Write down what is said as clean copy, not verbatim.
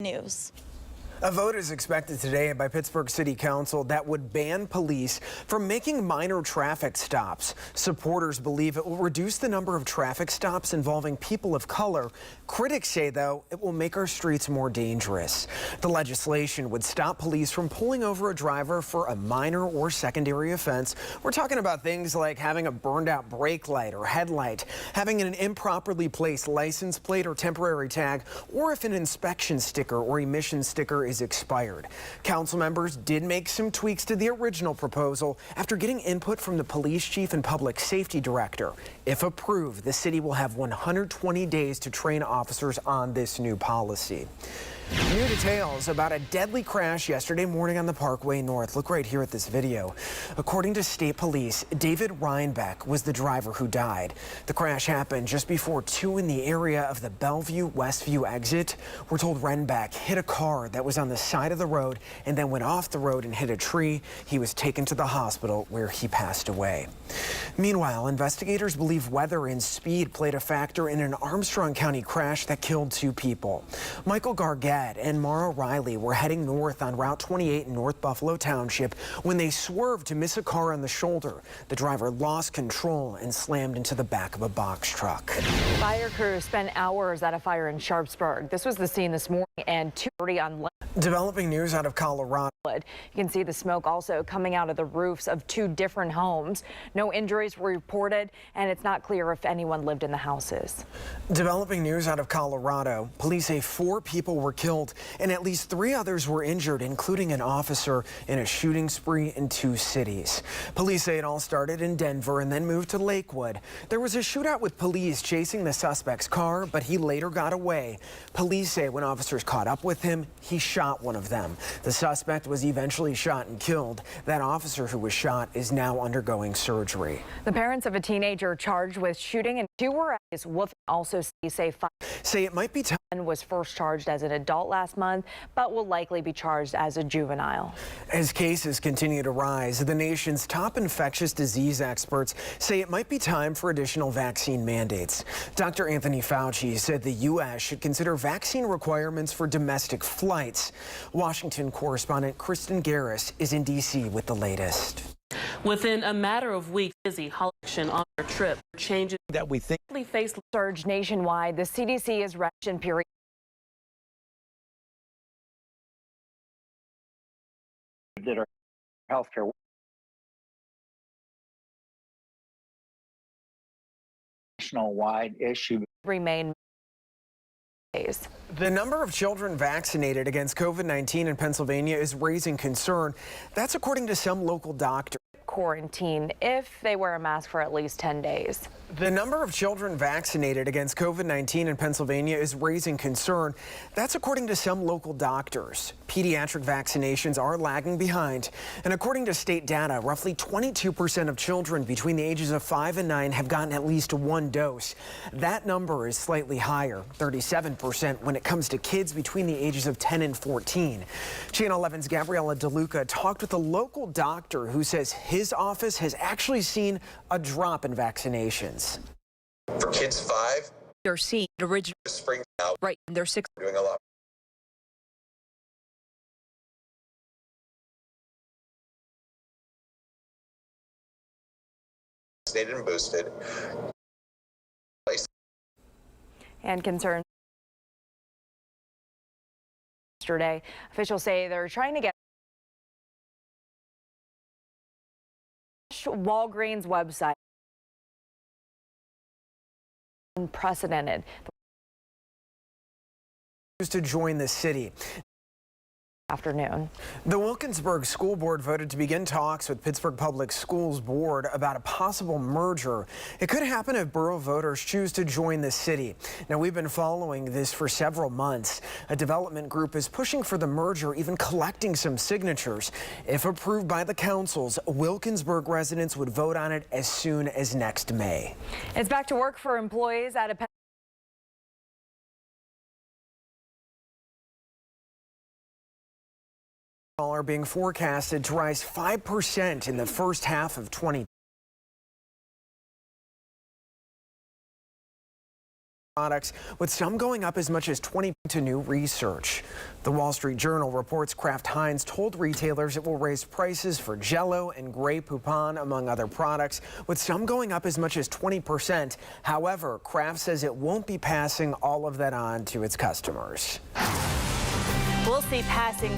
News. A vote is expected today by Pittsburgh City Council that would ban police from making minor traffic stops. Supporters believe it will reduce the number of traffic stops involving people of color. Critics say, though, it will make our streets more dangerous. The legislation would stop police from pulling over a driver for a minor or secondary offense. We're talking about things like having a burned out brake light or headlight, having an improperly placed license plate or temporary tag, or if an inspection sticker or emission sticker is expired. Council members did make some tweaks to the original proposal after getting input from the police chief and public safety director. If approved, the city will have 120 days to train officers on this new policy. New details about a deadly crash yesterday morning on the Parkway North. Look right here at this video. According to state police, David Reinbeck was the driver who died. The crash happened just before 2 in the area of the Bellevue-Westview exit. We're told Reinbeck hit a car that was on the side of the road and then went off the road and hit a tree. He was taken to the hospital where he passed away. Meanwhile, investigators believe weather and speed played a factor in an Armstrong County crash that killed 2 people. Michael Gargett and Mara Riley were heading north on Route 28 in North Buffalo Township when they swerved to miss a car on the shoulder. The driver lost control and slammed into the back of a box truck. Fire crews spent hours at a fire in Sharpsburg. This was the scene this morning and 2:30 on. Developing news out of Colorado. You can see the smoke also coming out of the roofs of 2 different homes. No injuries were reported, and it's not clear if anyone lived in the houses. Developing news out of Colorado. Police say 4 people were killed and at least 3 others were injured, including an officer in a shooting spree in 2 cities. Police say it all started in Denver and then moved to Lakewood. There was a shootout with police chasing the suspect's car, but he later got away. Police say when officers caught up with him, he shot one of them. The suspect was eventually shot and killed. That officer who was shot is now undergoing surgery. The parents of a teenager charged with shooting and 2 were arrested. Wolf also say it might be time. Was first charged as an adult last month, but will likely be charged as a juvenile. As cases continue to rise, the nation's top infectious disease experts say it might be time for additional vaccine mandates. Dr. Anthony Fauci said the U.S. should consider vaccine requirements for domestic flights. Washington correspondent Kristen Garris is in D.C. with the latest. Within a matter of weeks, busy holiday on their trip changes that we think face surge nationwide. The CDC is ration period. That are healthcare national-wide issue remain days. The number of children vaccinated against COVID-19 in Pennsylvania is raising concern. That's according to some local doctors. Quarantine if they wear a mask for at least 10 days. The number of children vaccinated against COVID-19 in Pennsylvania is raising concern. That's according to some local doctors. Pediatric vaccinations are lagging behind. And according to state data, roughly 22% of children between the ages of 5 and 9 have gotten at least 1 dose. That number is slightly higher, 37% when it comes to kids between the ages of 10 and 14. Channel 11's Gabriella DeLuca talked with a local doctor who says his office has actually seen a drop in vaccinations. For kids 5, they're seeing original spring out. Right, they're 6. Doing a lot. Vaccinated and boosted. And concerns yesterday. Officials say they're trying to get Walgreens website. Unprecedented. To join the city. Afternoon. The Wilkinsburg School Board voted to begin talks with Pittsburgh Public Schools Board about a possible merger. It could happen if borough voters choose to join the city. Now, we've been following this for several months. A development group is pushing for the merger, even collecting some signatures. If approved by the councils, Wilkinsburg residents would vote on it as soon as next May. It's back to work for employees at a are being forecasted to rise 5% in the first half of 2020. products, with some going up as much as 20% to new research. The Wall Street Journal reports Kraft Heinz told retailers it will raise prices for Jell-O and Grey Poupon, among other products, with some going up as much as 20%. However, Kraft says it won't be passing all of that on to its customers. We'll see passing